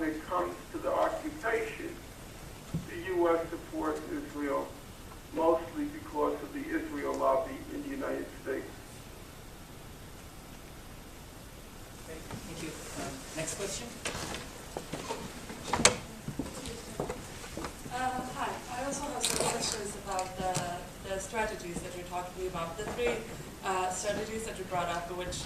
when it comes to the occupation, the U.S. supports Israel mostly because of the Israel lobby in the United States. Okay, thank you. Next question. Hi, I also have some questions about the strategies that you're talking about. The three strategies that you brought up, which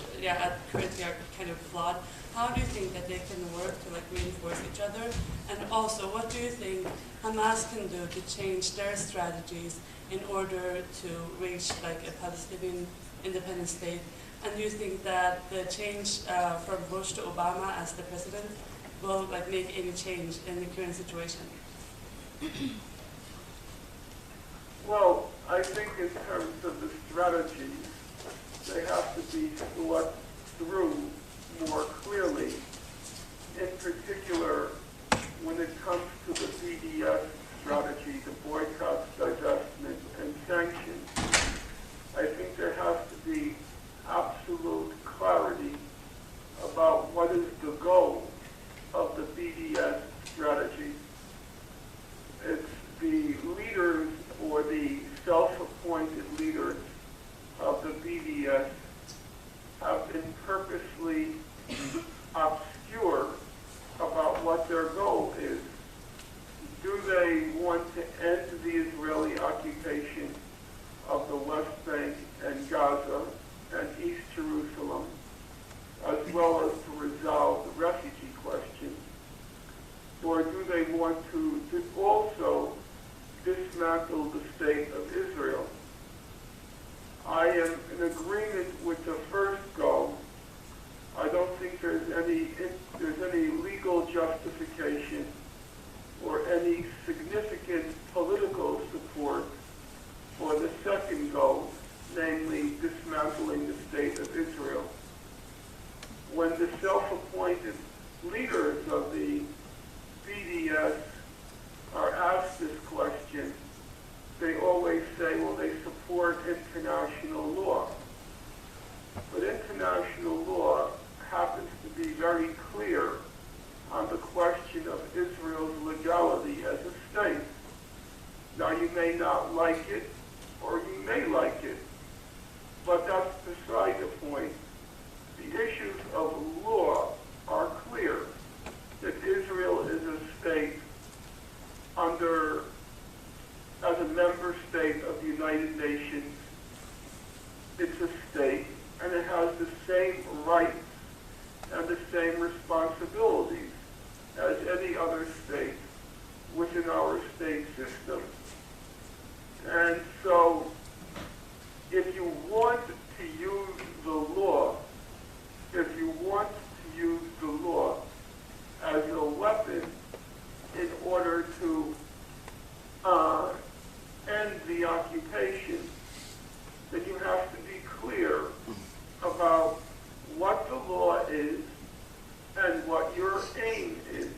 currently are kind of flawed. How do you think that they can work to reinforce each other? And also, what do you think Hamas can do to change their strategies in order to reach a Palestinian independent state? And do you think that the change from Bush to Obama as the president will make any change in the current situation? Well, I think in terms of the strategies, they have to be thought through more clearly. In particular, when it comes to the BDS strategy, the boycott, divestment, and sanctions, I think there has to be absolute clarity about what is the goal of the BDS strategy. It's the leaders or the self-appointed leaders of the BDS have been purposely obscure about what their goal is. Do they want to end the Israeli occupation of the West Bank and Gaza and East Jerusalem, as well as to resolve the refugee question? Or do they want to also dismantle the state of Israel? I am in agreement with the first goal. I don't think there's any legal justification or any significant political support for the second goal, namely dismantling the state of Israel. When the self-appointed leaders of the BDS are asked this question, they always say, well, they support international law. But international law happens to be very clear on the question of Israel's legality as a state. Now, you may not like it, or you may like it, but that's beside the point. The issues of law are clear, that Israel is a state as a member state of the United Nations. It's a state, and it has the same rights and the same responsibilities as any other state within our state system. And so, if you want to use the law, as a weapon in order to end the occupation, then you have to be clear about what the law is and what your aim is.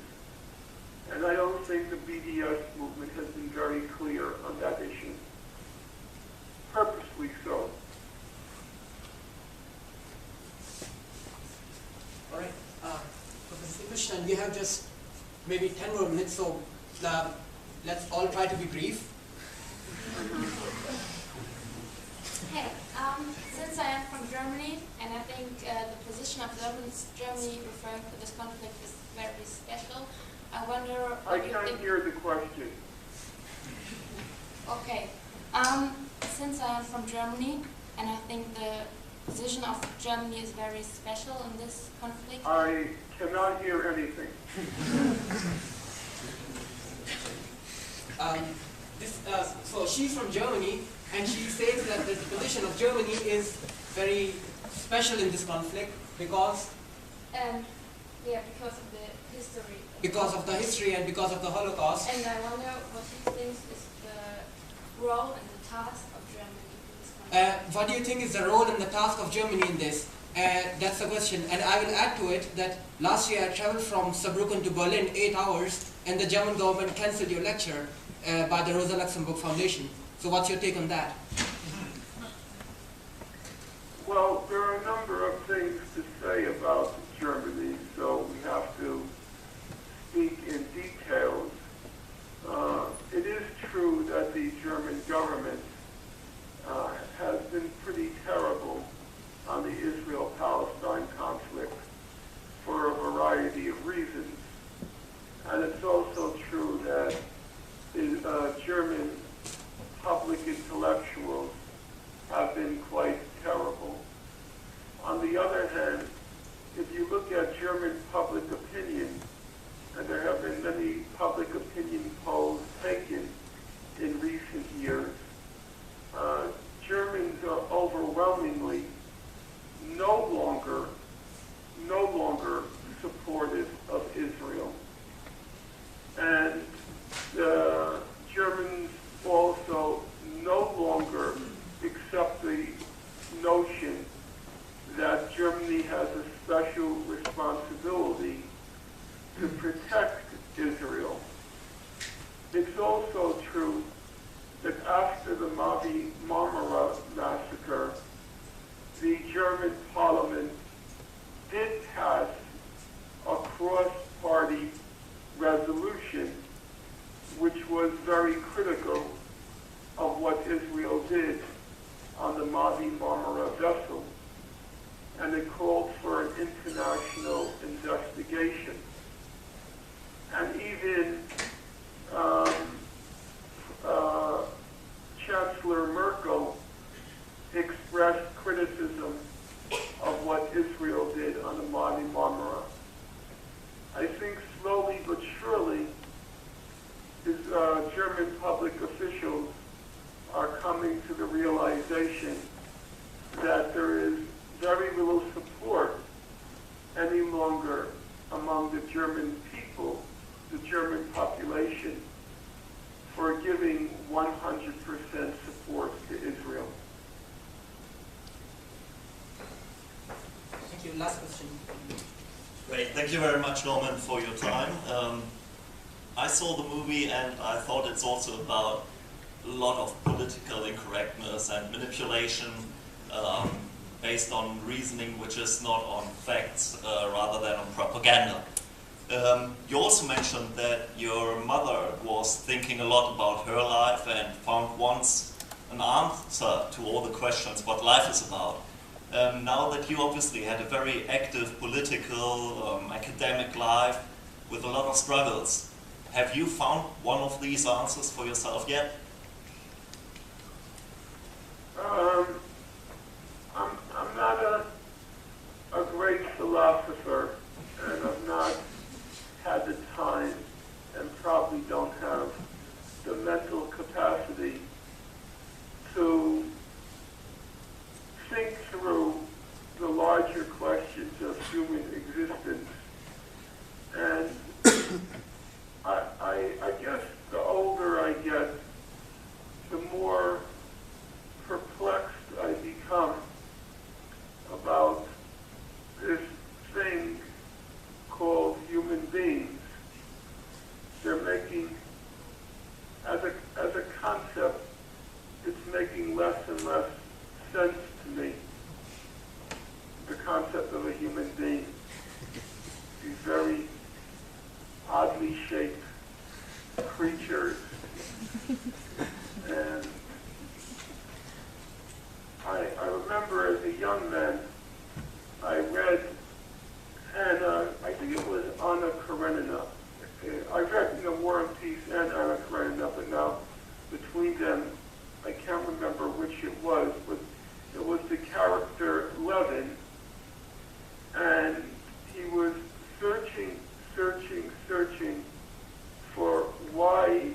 And I don't think the BDS movement has been very clear on that issue. Purposely so. All right. Professor Finkelstein, we have just maybe 10 more minutes, so let's all try to be brief. Hey, since I am from Germany, and I think the position of Germany referring to this conflict is very special, I wonder... I can't hear the question. Okay. Since I am from Germany, and I think the position of Germany is very special in this conflict... I cannot hear anything. So she's from Germany, and she says that the position of Germany is very special in this conflict because... because of the history. Because of the history and because of the Holocaust. And I wonder what he thinks is the role and the task of Germany in this conflict. What do you think is the role and the task of Germany in this? That's the question. And I will add to it that last year I traveled from Saarbrücken to Berlin 8 hours, and the German government cancelled your lecture by the Rosa Luxemburg Foundation. So what's your take on that? Well, there are a number of things to say about Germany, so we have to reasons. And it's also true that German public intellectuals have been quite terrible. On the other hand, if you look at German public opinion, and there have been many public opinion polls taken in recent years, Germans are overwhelmingly no longer supportive of Israel. And the Germans also no longer accept the notion that Germany has a special responsibility to protect Israel. It's also true that after the Mavi Marmara massacre, the German parliament did pass a cross-party resolution which was very critical of what Israel did on the Mavi Marmara vessel, and it called for an international investigation. And even Chancellor Merkel expressed criticism of what Israel did on the Mavi Marmara. I think slowly but surely, German public officials are coming to the realization that there is very little support any longer among the German people, the German population, for giving 100% support to Israel. Thank you. Last question. Great. Thank you very much, Norman, for your time. I saw the movie and I thought it's also about a lot of political incorrectness and manipulation based on reasoning which is not on facts rather than on propaganda. You also mentioned that your mother was thinking a lot about her life and found once an answer to all the questions what life is about. Now that you obviously had a very active political, academic life with a lot of struggles, have you found one of these answers for yourself yet? I'm not a great philosopher, and I've not had the time and probably don't have the mental capacity to think through the larger questions of human existence. And I guess the older I get, the more perplexed I become about this thing called human beings. They're making, as a concept, it's making less and less sense to me. The concept of a human being. These very oddly shaped creatures. And I remember as a young man, I read, and I think it was Anna Karenina. I read War and Peace and Anna Karenina, but now between them, I can't remember which it was, but it was the character Levin, and he was searching for why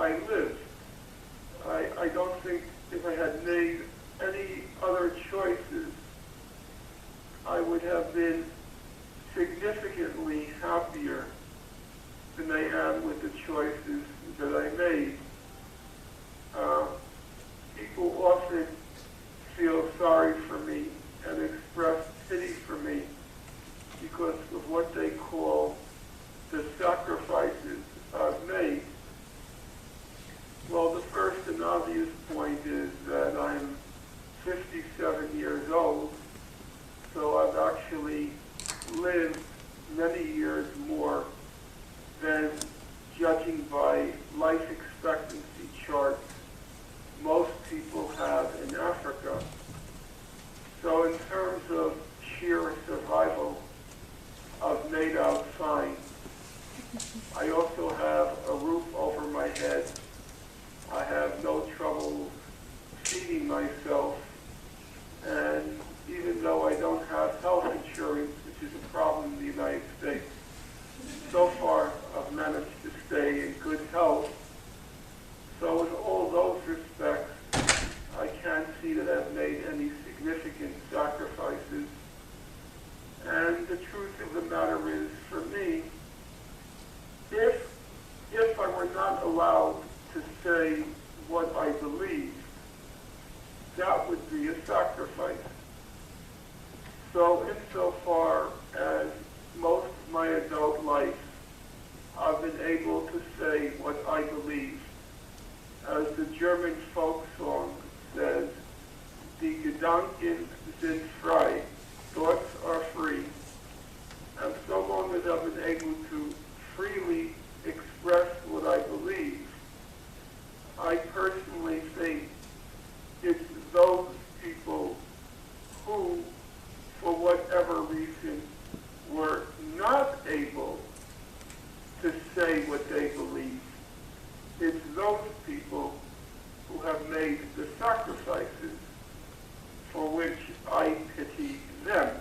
I live. I don't think if I had made any other choices, I would have been significantly happier than I am with the choices that I made. People often feel sorry for me and express pity for me because of what they call the sacrifices I've made. Well, the first and obvious point is that I'm 57 years old, so I've actually lived many years more than, judging by life expectancy charts, most people have in Africa. So in terms of sheer survival, I've made out fine. I also have a roof over my head. I have no trouble feeding myself. And even though I don't have health insurance, which is a problem in the United States, so far I've managed to stay in good health. So in all those respects, I can't see that I've made any significant sacrifices. And the truth of the matter is, for me, if I were not allowed to say what I believe, that would be a sacrifice. So insofar as most of my adult life, I've been able to say what I believe. As the German folk song says, Die Gedanken sind frei, thoughts are free. And so long as I've been able to freely express what I believe, I personally think it's those people who, for whatever reason, were not able to say what they believe. It's those people who have made the sacrifices for which I pity them.